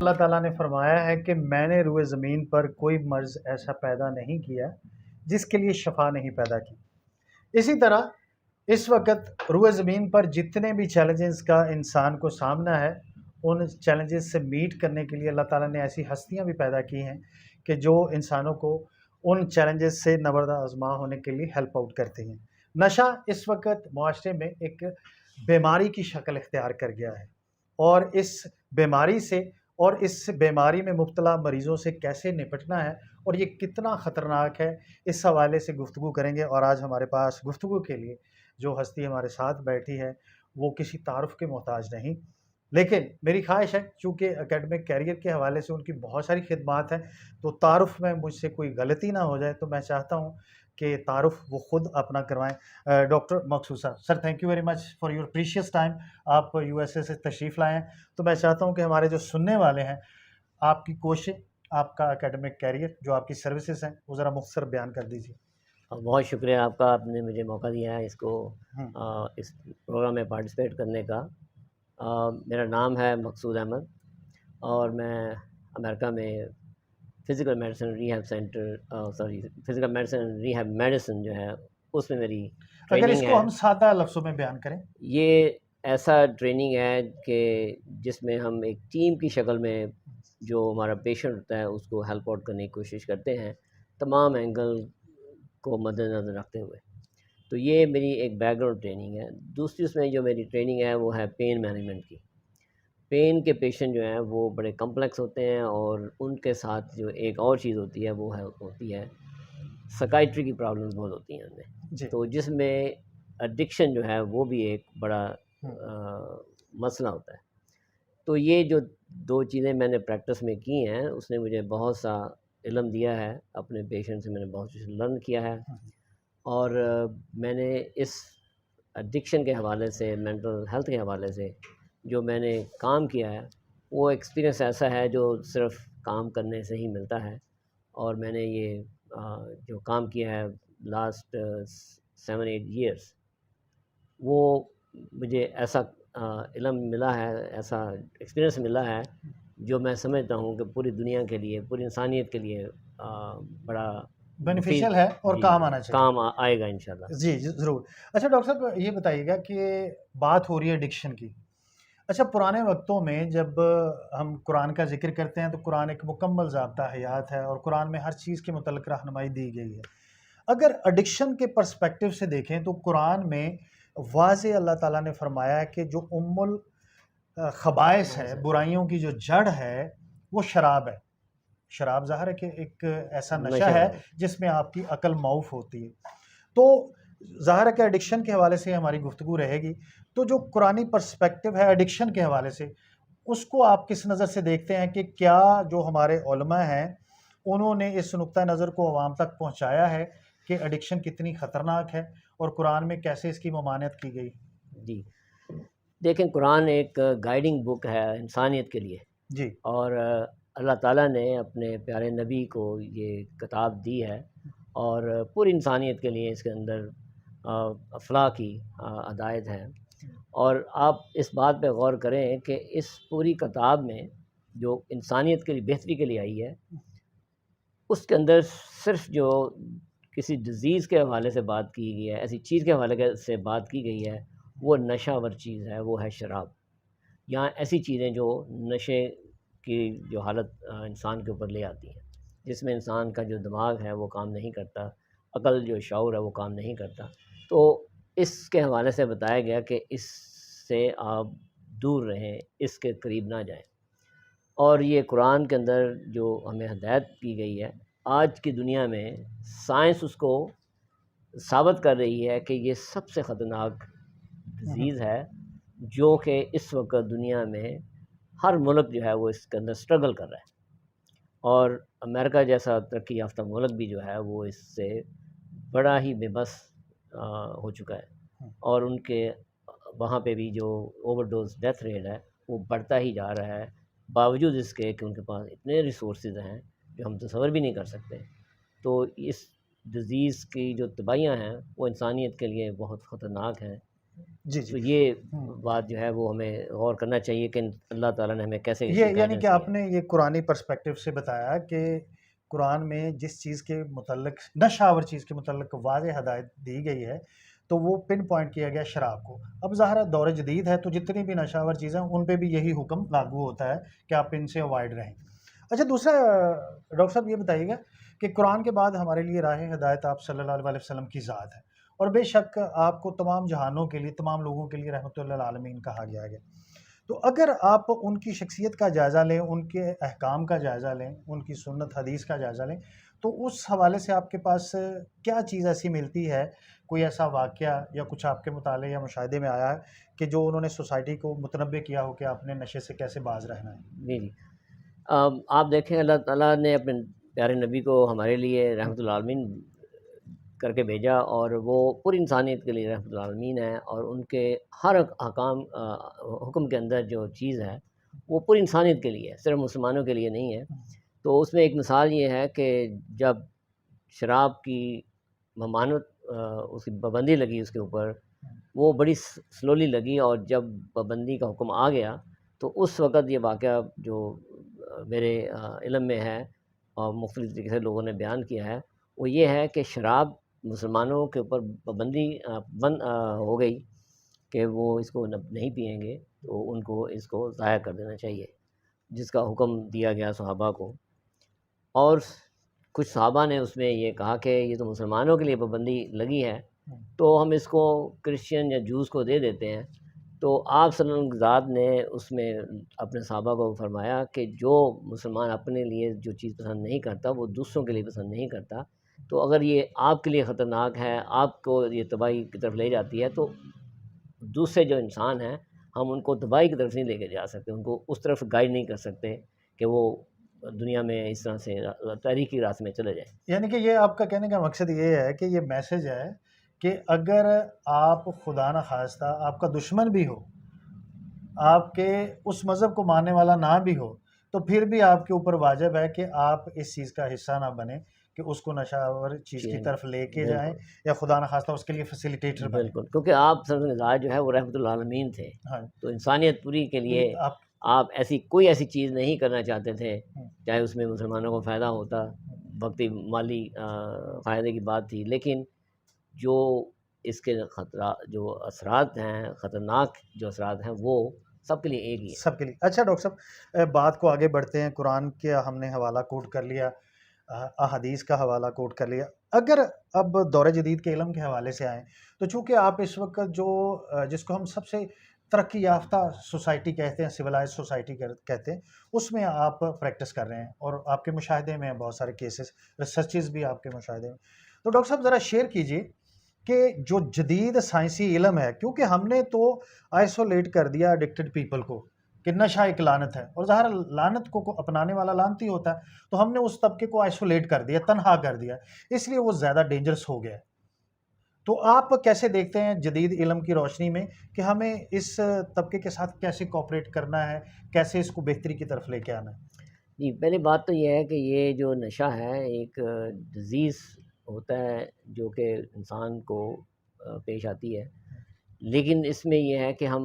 अल्लाह ताला ने फरमाया है कि मैंने रुए ज़मीन पर कोई मर्ज़ ऐसा पैदा नहीं किया जिसके लिए शफ़ा नहीं पैदा की। इसी तरह इस वक़्त रुए ज़मीन पर जितने भी चैलेंजेस का इंसान को सामना है, उन चैलेंजेस से मीट करने के लिए अल्लाह ताला ने ऐसी हस्तियाँ भी पैदा की हैं कि जो इंसानों को उन चैलेंजेस से नबर्द आज़मा होने के लिए हेल्प आउट करती हैं। नशा इस वक़्त मुआशरे में एक बीमारी की शक्ल इख्तियार कर गया है और इस बीमारी से और इस बीमारी में मुब्तला मरीज़ों से कैसे निपटना है और ये कितना ख़तरनाक है, इस हवाले से गुफ्तगू करेंगे। और आज हमारे पास गुफ्तगू के लिए जो हस्ती हमारे साथ बैठी है, वो किसी तारुफ़ के मोहताज नहीं। लेकिन मेरी ख़्वाहिश है, चूँकि एकेडमिक करियर के हवाले से उनकी बहुत सारी ख़िदमात हैं, तो तारुफ़ में मुझसे कोई गलती ना हो जाए, तो मैं चाहता हूँ कि तारुफ़ वो ख़ुद अपना करवाएँ। डॉक्टर मकसूद साहब, sir thank you very much for your precious time. आप यूएसए से तशरीफ़ लाए हैं, तो मैं चाहता हूँ कि हमारे जो सुनने वाले हैं, आपकी कोशिश, आपका एकेडमिक करियर, जो आपकी सर्विसेज़ हैं, वो ज़रा मुख्तसर बयान कर दीजिए। बहुत शुक्रिया आपका, आपने मुझे मौका दिया है हुँ, इस प्रोग्राम में पार्टिसिपेट करने का। मेरा नाम है मकसूद अहमद और मैं अमेरिका में physical medicine rehab centre physical medicine rehab medicine जो है, उसमें मेरी अगर ट्रेनिंग इसको है। हम सादा लफ्ज़ों में बयान करें। ये ऐसा ट्रेनिंग है कि जिसमें हम एक टीम की शक्ल में जो हमारा पेशेंट होता है, उसको हेल्प आउट करने की कोशिश करते हैं, तमाम एंगल को मद्देनज़र रखते हुए। तो ये मेरी एक बैकग्राउंड ट्रेनिंग है। दूसरी उसमें जो मेरी ट्रेनिंग है वो है पेन मैनेजमेंट की। पेन के पेशेंट जो हैं वो बड़े कॉम्प्लेक्स होते हैं और उनके साथ जो एक और चीज़ होती है वो होती है साइकियाट्री की प्रॉब्लम्स बहुत होती हैं उनमें। जी। तो जिसमें एडिक्शन जो है वो भी एक बड़ा हुँ, मसला होता है। तो ये जो 2 चीज़ें मैंने प्रैक्टिस में की हैं, उसने मुझे बहुत सा इल्म दिया है, अपने पेशेंट से मैंने बहुत कुछ लर्न किया है। हुँ, और मैंने इस एडिक्शन के हवाले से, मेंटल हेल्थ के हवाले से जो मैंने काम किया है, वो एक्सपीरियंस ऐसा है जो सिर्फ़ काम करने से ही मिलता है। और मैंने ये जो काम किया है लास्ट 7-8 ईयर्स, वो मुझे ऐसा इल्म मिला है, ऐसा एक्सपीरियंस मिला है, जो मैं समझता हूँ कि पूरी दुनिया के लिए, पूरी इंसानियत के लिए बड़ा बेनिफिशियल मुफ़ीद, है और जी, काम आना चाहिए। काम आएगा इंशाल्लाह। जी, ज़रूर। अच्छा डॉक्टर साहब, ये बताइएगा कि बात हो रही है एडिक्शन की। अच्छा, पुराने वक़्तों में जब हम कुरान का ज़िक्र करते हैं, तो कुरान एक मुकम्मल ज़ाब्ता हयात है और कुरान में हर चीज़ के मुतल्लिक़ रहनुमाई दी गई है। अगर एडिक्शन के पर्सपेक्टिव से देखें, तो कुरान में वाज़ेह अल्लाह ताला ने फ़रमाया है कि जो ख़बाइस है, बुराइयों की जो जड़ है, वो शराब है। शराब ज़ाहिर है कि एक ऐसा नशा नशा है है। जिसमें आपकी अक्ल मौफ होती है। तो ज़ाहिर है कि एडिक्शन के हवाले से हमारी गुफ्तगू रहेगी। तो जो कुरानी पर्सपेक्टिव है एडिक्शन के हवाले से, उसको आप किस नज़र से देखते हैं कि क्या जो हमारे उलमा हैं, उन्होंने इस नुक्ता नज़र को अवाम तक पहुँचाया है कि एडिक्शन कितनी ख़तरनाक है और कुरान में कैसे इसकी ममानियत की गई? जी। देखें, कुरान एक गाइडिंग बुक है इंसानियत के लिए। जी। और अल्लाह ताला ने अपने प्यारे नबी को ये किताब दी है और पूरी इंसानियत के लिए इसके अंदर अफ़लाह की हदायत है। और आप इस बात पे गौर करें कि इस पूरी किताब में जो इंसानियत के लिए बेहतरी के लिए आई है, उसके अंदर सिर्फ़ जो किसी डिज़ीज़ के हवाले से बात की गई है, ऐसी चीज़ के से बात की गई है, वो नशावर चीज़ है, वो है शराब। या ऐसी चीज़ें जो नशे की जो हालत इंसान के ऊपर ले आती हैं, जिसमें इंसान का जो दिमाग है वो काम नहीं करता, अक़ल जो शऊर है वो काम नहीं करता। तो इसके हवाले से बताया गया कि इससे आप दूर रहें, इसके करीब ना जाएँ। और ये कुरान के अंदर जो हमें हिदायत की गई है, आज की दुनिया में साइंस उसको साबित कर रही है कि ये सबसे ख़तरनाक हुँ, हुँ। डिज़ीज़ है, जो कि इस वक़्त दुनिया में हर मुल्क जो है वो इसके अंदर स्ट्रगल कर रहा है। और अमेरिका जैसा तरक्की याफ़्ता मुल्क भी जो है वो इससे बड़ा ही बेबस हो चुका है। हुँ। और उनके वहाँ पे भी जो ओवरडोज़ डेथ रेट है वो बढ़ता ही जा रहा है, बावजूद इसके कि उनके पास इतने रिसोर्सेज़ हैं जो हम तसव्वुर भी नहीं कर सकते। तो इस डिज़ीज़ की जो तबाहियाँ हैं वो इंसानियत के लिए बहुत ख़तरनाक हैं। जी, तो जी। ये हुँ। बात जो है वो हमें गौर करना चाहिए कि अल्लाह ताला ने हमें कैसे ये इसकी यानी कि गाइडेंस दी है। आपने ये कुरानी पर्सपेक्टिव से बताया कि कुरान में जिस चीज़ के मुतल्लिक नशावर चीज़ के मुतल्लिक वाज़ेह हदायत दी गई है, तो वो पिन पॉइंट किया गया शराब को। अब ज़ाहिर है दौर जदीद है, तो जितनी भी नशावर चीज़ें हैं, उन पे भी यही हुक्म लागू होता है कि आप इनसे अवॉइड रहें। अच्छा दूसरा डॉक्टर साहब ये बताइएगा कि कुरान के बाद हमारे लिए राह हिदायत आप सल्लल्लाहु अलैहि वसल्लम की ज़ात है और बेशक आपको तमाम जहानों के लिए, तमाम लोगों के लिए रहमतुल्लिल आलमीन कहा गया है। तो अगर आप उनकी शख्सियत का जायज़ा लें, उनके अहकाम का जायज़ा लें, उनकी सुन्नत हदीस का जायज़ा लें, तो उस हवाले से आपके पास क्या चीज़ ऐसी मिलती है, कोई ऐसा वाक़या या कुछ आपके मुताले या मुशाहिदे में आया है कि जो उन्होंने सोसाइटी को मुतनब्बे किया हो कि आपने नशे से कैसे बाज़ रहना है? जी, जी। आप देखें अल्लाह ताला ने अपने प्यारे नबी को हमारे लिए हुँ, रहमतुल आलमीन करके भेजा और वो पूरी इंसानियत के लिए रहमतुल आलमीन है और उनके हर अहकाम हुक्म के अंदर जो चीज़ है, वो पूरी इंसानियत के लिए है, सिर्फ़ मुसलमानों के लिए नहीं है। हुँ, तो उसमें एक मिसाल ये है कि जब शराब की ममानत उसकी पाबंदी लगी उसके ऊपर, हुँ, वो बड़ी स्लोली लगी और जब पाबंदी का हुक्म आ गया, तो उस वक़्त ये वाक़या जो मेरे इल्म में है और मुख्तलिफ़ तरीके से लोगों ने बयान किया है, वो ये है कि शराब मुसलमानों के ऊपर पाबंदी हो गई कि वो इसको न नहीं पिएँगे, तो उनको इसको ज़ाया कर देना चाहिए, जिसका हुक्म दिया गया सहाबा को। और कुछ सहाबा ने उसमें ये कहा कि ये तो मुसलमानों के लिए पाबंदी लगी है, हुँ, तो हम इसको क्रिश्चियन या जूस को दे देते हैं। तो आप सल्लल्लाहु अलैहि वसल्लम की ज़ात ने उसमें अपने सहाबा को फरमाया कि जो मुसलमान अपने लिए जो चीज़ पसंद नहीं करता, वो दूसरों के लिए पसंद नहीं करता। तो अगर ये आपके लिए ख़तरनाक है, आपको ये तबाही की तरफ ले जाती है, तो दूसरे जो इंसान हैं, हम उनको तबाही की तरफ नहीं लेके जा सकते, उनको उस तरफ गाइड नहीं कर सकते कि वो दुनिया में इस तरह से तारीकी रास्ते में चले जाएँ। यानी कि ये आपका कहने का मकसद ये है कि ये मैसेज है कि अगर आप खुदा न ख़ास्ता आपका दुश्मन भी हो, आपके उस मज़हब को मानने वाला ना भी हो, तो फिर भी आपके ऊपर वाजिब है कि आप इस चीज़ का हिस्सा ना बनें कि उसको नशावर चीज़ की जी, तरफ लेके जाएँ बिल्कुल, या खुदा न ख़ास्ता उसके लिए फैसिलिटेटर बनें। बिल्कुल, क्योंकि आप सल्लल्लाहु जो है वो रहमतुल आलमीन थे, हाँ, तो इंसानियत पूरी के लिए आप आप कोई ऐसी चीज़ नहीं करना चाहते थे, हुँ, चाहे उसमें मुसलमानों को फ़ायदा होता, हुँ, वक़्ती माली फ़ायदे की बात थी, लेकिन जो इसके जो असरात हैं, ख़तरनाक जो असरात हैं, वो सबके लिए एक ही है। सबके लिए। अच्छा डॉक्टर साहब बात को आगे बढ़ते हैं, कुरान का हमने हवाला कोट कर लिया, अहादीस का हवाला कोट कर लिया। अगर अब दौर जदीद के इल्म के हवाले से आएँ, तो चूँकि आप इस वक़्त जो जिसको हम सबसे तरक्की याफ़्ता सोसाइटी कहते हैं, सिविलाइज़्ड सोसाइटी कहते हैं, उसमें आप प्रैक्टिस कर रहे हैं और आपके मुशाहिदे में हैं बहुत सारे केसेस, रिसर्चेज़ भी आपके मुशाहिदे में। तो डॉक्टर साहब ज़रा शेयर कीजिए कि जो जदीद साइंसी इल्म है, क्योंकि हमने तो आइसोलेट कर दिया एडिक्टेड पीपल को कि नशा एक लानत है और ज़ाहिर है लानत को अपनाने वाला लानती होता है, तो हमने उस तबके को आइसोलेट कर दिया, तन्हा कर दिया, इसलिए वो ज़्यादा डेंजरस हो गया है। तो आप कैसे देखते हैं जदीद इल्म की रोशनी में कि हमें इस तबके के साथ कैसे कोऑपरेट करना है, कैसे इसको बेहतरी की तरफ लेके आना है? जी, पहली बात तो ये है कि ये जो नशा है एक डिज़ीज़ होता है जो कि इंसान को पेश आती है। लेकिन इसमें ये है कि हम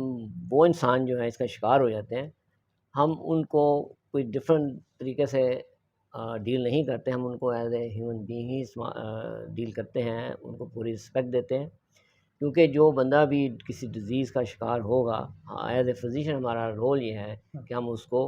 वो इंसान जो है इसका शिकार हो जाते हैं, हम उनको कोई डिफ़रेंट तरीके से डील नहीं करते, हम उनको as a human being he deal करते हैं, उनको पूरी रिस्पेक्ट देते हैं। क्योंकि जो बंदा भी किसी डिज़ीज़ का शिकार होगा, एज़ ए फ़िज़िशियन हमारा रोल ये है हुँ, कि हम उसको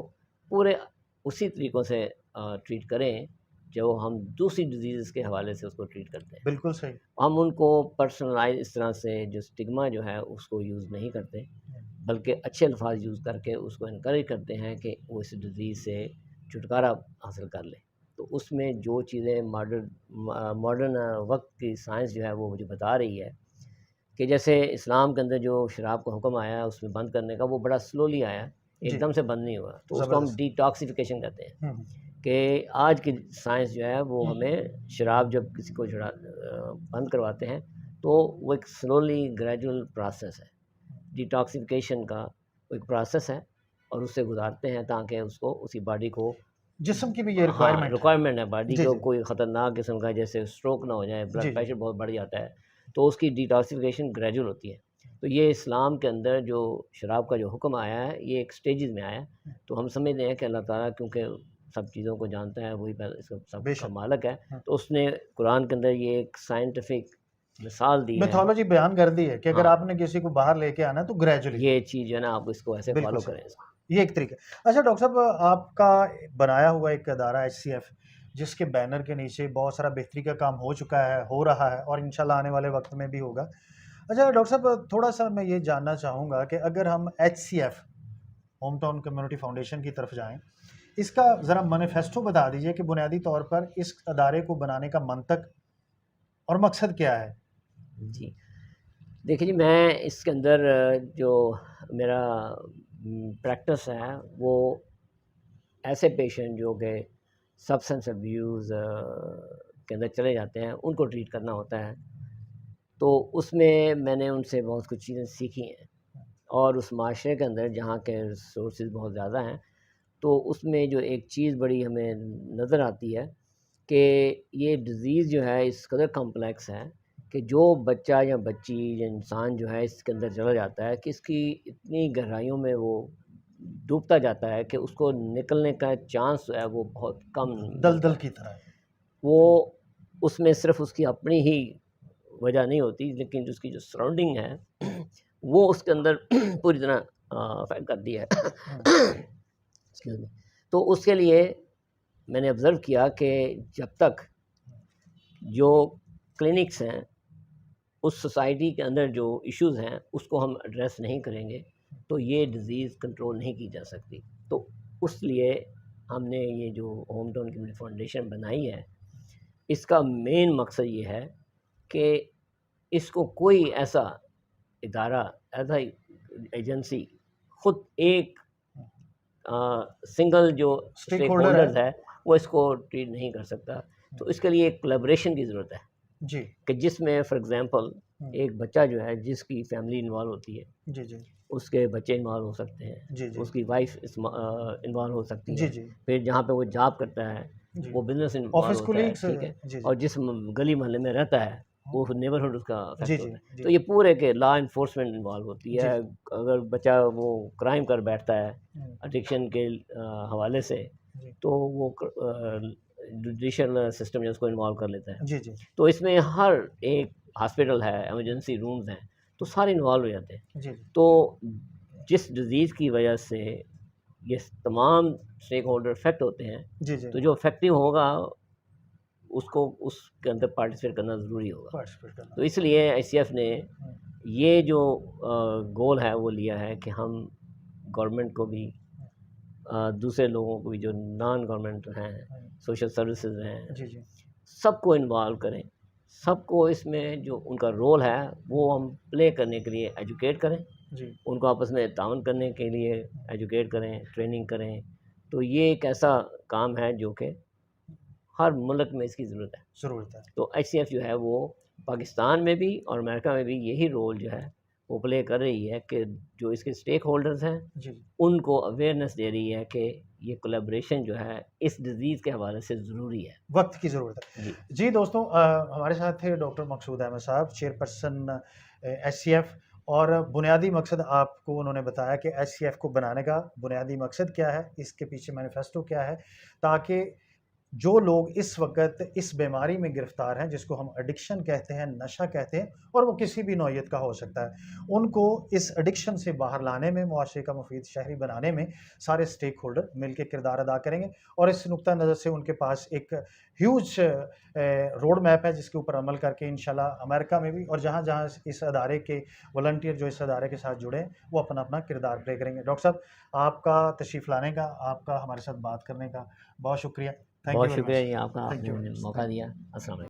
पूरे उसी तरीक़ों से ट्रीट करें, जो हम दूसरी डिज़ीज़ के हवाले से उसको ट्रीट करते हैं। बिल्कुल सही। हम उनको पर्सनलाइज़ इस तरह से जो स्टिग्मा जो है उसको यूज़ नहीं करते, हुँ, बल्कि अच्छे अल्फ़ाज़ यूज़ करके उसको एनकरेज करते हैं कि वो इस डिज़ीज़ से छुटकारा हासिल कर ले। तो उसमें जो चीज़ें मॉडर्न वक़्त की साइंस जो है वो मुझे बता रही है कि जैसे इस्लाम के अंदर जो शराब का हुक्म आया है उसमें बंद करने का, वो बड़ा स्लोली आया है, जी, एकदम से बंद नहीं हुआ। तो उसको हम ज़बरदस्त। डिटॉक्सिफ़िकेशन कहते हैं हुँ, हुँ, कि आज की साइंस जो है वो हमें शराब जब किसी को बंद करवाते हैं, तो वो एक स्लोली ग्रेजुअल प्रोसेस है। डिटॉक्सिफ़िकेशन का वो एक प्रोसेस है और उससे गुज़ारते हैं ताकि उसको उसकी बॉडी को जिस्म की भी ये हाँ, रिक्वायरमेंट है। रिक्वायरमेंट है बॉडी जी, को, जी। कोई ख़तरनाक किस्म का जैसे स्ट्रोक ना हो जाए, जी, ब्लड जी। प्रेशर बहुत बढ़ जाता है, तो उसकी डिटॉक्सिफ़िकेशन ग्रेजुअल होती है। तो ये इस्लाम के अंदर जो शराब का जो हुक्म आया है, ये एक स्टेजेस में आया है। तो हम समझते हैं कि अल्लाह ताला क्योंकि सब चीज़ों को जानता है, वही इसका सब का बेशक। मालिक है, हाँ। तो उसने कुरान के अंदर ये एक साइंटिफिक मिसाल दी है। मिथोलॉजी बयान कर दी है कि अगर हाँ। आपने किसी को बाहर लेके आना है तो ग्रेजुअली ये चीज़ जो है ना, आप इसको ऐसे बिल्कुल फॉलो सही। करें इसको। ये एक तरीका। अच्छा डॉक्टर साहब, आपका बनाया हुआ एक अदारा एचसीएफ, जिसके बैनर के नीचे बहुत सारा बेहतरी का काम हो चुका है, हो रहा है और इंशाल्लाह आने वाले वक्त में भी होगा। अच्छा डॉक्टर साहब, थोड़ा सा मैं ये जानना चाहूँगा कि अगर हम HCF home town community foundation की तरफ जाएं, इसका ज़रा मैनिफेस्टो बता दीजिए कि बुनियादी तौर पर इस अदारे को बनाने का मंतक और मकसद क्या है? जी। देखिए जी, मैं इसके अंदर जो मेरा प्रैक्टिस है, वो ऐसे पेशेंट जो कि सब्सटेंस अब्यूज़ के अंदर चले जाते हैं, उनको ट्रीट करना होता है। तो उसमें मैंने उनसे बहुत कुछ चीज़ें सीखी हैं, और उस माशरे के अंदर जहाँ के रिसोर्सेज़ बहुत ज़्यादा हैं, तो उसमें जो एक चीज़ बड़ी हमें नज़र आती है कि ये डिज़ीज़ जो है इस कदर कॉम्प्लेक्स है कि जो बच्चा या बच्ची या इंसान जो है इसके अंदर चला जाता है कि इसकी इतनी गहराइयों में वो डूबता जाता है कि उसको निकलने का चांस जो है वो बहुत कम मिलता दलदल है। की तरह है। वो उसमें सिर्फ़ उसकी अपनी ही वजह नहीं होती, लेकिन जो उसकी जो सराउंडिंग है वो उसके अंदर पूरी तरह अफ़ेक्ट करती है। Excuse me. तो उसके लिए मैंने ऑब्ज़र्व किया कि जब तक जो क्लिनिक्स हैं, उस सोसाइटी के अंदर जो इश्यूज़ हैं, उसको हम एड्रेस नहीं करेंगे, तो ये डिज़ीज़ कंट्रोल नहीं की जा सकती। तो उस लिए हमने ये जो होम टाउन कम्युनिटी फाउंडेशन बनाई है, इसका मेन मकसद ये है कि इसको कोई ऐसा इदारा, ऐसा एजेंसी खुद एक सिंगल जो स्टेक स्टेक होल्डर होल्डर्स है। है, वो इसको ट्रीट नहीं कर सकता। तो इसके लिए एक कोलैबोरेशन की ज़रूरत है जी। कि जिसमें फॉर एग्ज़ाम्पल हुँ। एक बच्चा जो है जिसकी फैमिली इन्वॉल्व होती है, जी, जी। उसके बच्चे इन्वॉल्व हो सकते हैं, जी, जी। उसकी वाइफ़ इन्वॉल्व हो सकती जी, है, जी। फिर जहाँ पे वो जॉब करता है, जी। वो बिज़नेस इन्वॉल्व ऑफ़िस होता है, कोलीग्स। ठीक है? जी, जी। और जिस गली मोहल्ले में रहता है, वो नेबरहुड उसका जी, अफ़ेक्ट जी, होता है। जी। तो ये पूरे के लॉ एनफोर्समेंट इन्वॉल्व होती जी, है। जी। अगर बच्चा वो क्राइम कर बैठता है हुँ। एडिक्शन के हवाले से, जी। तो वो जुडिशियल सिस्टम जो है उसको इन्वॉल्व कर लेता है। जी, जी। तो इसमें हर एक हॉस्पिटल है, इमरजेंसी रूम्स हैं, तो सारे इन्वॉल्व हो जाते हैं। जी, जी। तो जिस डिज़ीज़ की वजह से ये तमाम स्टेक होल्डर अफ़ेक्ट होते हैं, जी, जी। तो जो इफ़ेक्टिव होगा उसको उसके अंदर पार्टिसिपेट करना ज़रूरी होगा। पार्टिसिपेट करना। तो इसलिए आईसीएफ ने हुँ। ये जो गोल है वो लिया है कि हम गवर्नमेंट को भी, दूसरे लोगों को भी जो नॉन गवर्नमेंट हैं, हुँ। सोशल सर्विसेज हैं, जी, जी। सबको इन्वॉल्व करें। सबको इसमें जो उनका रोल है वो हम प्ले करने के लिए एजुकेट करें, जी। उनको आपस में ताउन करने के लिए एजुकेट करें, ट्रेनिंग करें। तो ये एक ऐसा काम है जो कि हर मुल्क में इसकी ज़रूरत है। ज़रूरत है। तो एचसीएफ जो है वो पाकिस्तान में भी और अमेरिका में भी यही रोल जो है वो प्ले कर रही है कि जो इसके स्टेक होल्डर्स हैं, जी, जी। उनको अवेयरनेस दे रही है कि ये कोलैबोरेशन जो है इस डिज़ीज़ के हवाले से ज़रूरी है। वक़्त की ज़रूरत है। जी। जी दोस्तों, हमारे साथ थे डॉक्टर मकसूद अहमद साहब, चेयरपर्सन एचसीएफ, और बुनियादी मकसद आपको उन्होंने बताया कि एचसीएफ को बनाने का बुनियादी मकसद क्या है, इसके पीछे मैनिफेस्टो क्या है, ताकि जो लोग इस वक़्त इस बीमारी में गिरफ़्तार हैं, जिसको हम एडिक्शन कहते हैं, नशा कहते हैं, और वो किसी भी नौइयत का हो सकता है, उनको इस एडिक्शन से बाहर लाने में, मुआशरे का मुफ़ीद शहरी बनाने में सारे स्टेक होल्डर मिल के किरदार अदा करेंगे। और इस नुक्ता नज़र से उनके पास एक ह्यूज रोड मैप है, जिसके ऊपर अमल करके इंशाल्लाह अमेरिका में भी और जहाँ-जहाँ इस अदारे के वॉलंटियर जो इस अदारे के साथ जुड़े हैं, वो अपना-अपना किरदार प्ले करेंगे। डॉक्टर साहब, आपका तशरीफ़ लाने का, आपका हमारे साथ बात करने का बहुत शुक्रिया। थैंक यू बहुत वेरी शुक्रिया मच। जी आपका, थैंक आपने यू मुझे वेरी मच। मौका दिया। अस्सलाम वालेकुम।